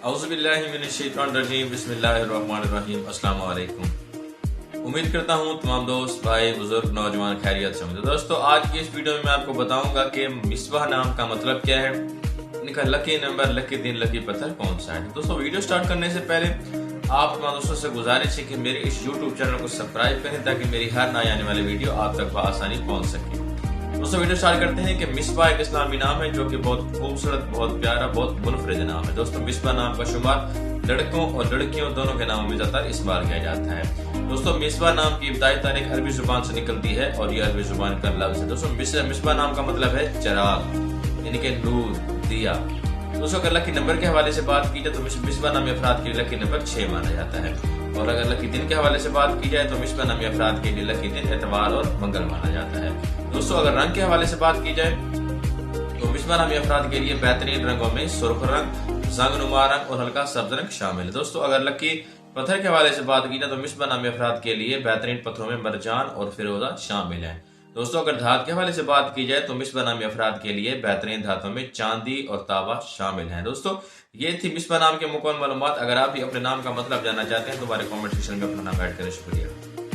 औज़ुबिल्लाहिमिनश्शैतानिर्रजीम बिस्मिल्लाहिर्रहमानिर्रहीम। अस्सलाम वालेकुम। उम्मीद करता हूँ तमाम दोस्त भाई बुजुर्ग नौजवान खैरियत से होंगे। दोस्तों आज की इस वीडियो में मैं आपको बताऊंगा कि मिसबाह नाम का मतलब क्या है, इनका लकी नंबर, लकी दिन, लकी पत्थर कौन सा है। दोस्तों वीडियो स्टार्ट करने से पहले आप तमाम दोस्तों से गुजारिश है कि मेरे इस YouTube चैनल को सब्सक्राइब करें ताकि मेरी हर नई आने वाली वीडियो आप तक बआसानी पहुंच सके। दोस्तों वीडियो स्टार्ट करते हैं कि मिसबाह एक इस्लामी नाम है जो कि बहुत खूबसूरत, बहुत प्यारा, बहुत मुनफरिद नाम है। दोस्तों मिसबाह नाम का शुमार लड़कों और लड़कियों दोनों के नामों में ज्यादातर इस्तेमाल किया जाता है। दोस्तों मिसबाह नाम की इब्तिदाई तारीख अरबी जुबान से निकलती है और ये अरबी जुबान का लफ्ज है। दोस्तों मिसबाह नाम का मतलब है चिराग, यानी कि नूर, दिया। दोस्तों अगर लकी नंबर के हवाले से बात की जाए तो मिसबाह नामी अफराद के लिए लकी नंबर 6 माना जाता है, और अगर लकी दिन के हवाले से बात की जाए तो मिसबाह नामी अफराद के लिए लकी दिन एतवार और मंगल माना जाता है। दोस्तों अगर रंग के हवाले से बात की जाए तो मिसबाह नामी अफराद के लिए बेहतरीन रंगों में सुर्ख रंग, जंगनुमा रंग और हल्का सब्ज रंग शामिल है। दोस्तों अगर लकी पत्थर के हवाले से बात की जाए तो मिसबाह नामी अफराद के लिए बेहतरीन पत्थरों में मरजान और फिरोजा शामिल है। दोस्तों अगर धात के हवाले से बात की जाए तो मिसबाह नामी अफराद के लिए बेहतरीन धातों में चांदी और तांबा शामिल है। दोस्तों ये थी मिसबाह नाम के मुकम्मल मालूमात। अगर आप भी अपने नाम का मतलब जानना चाहते हैं तो हमारे कमेंट सेक्शन में अपना नाम ऐड करें। शुक्रिया।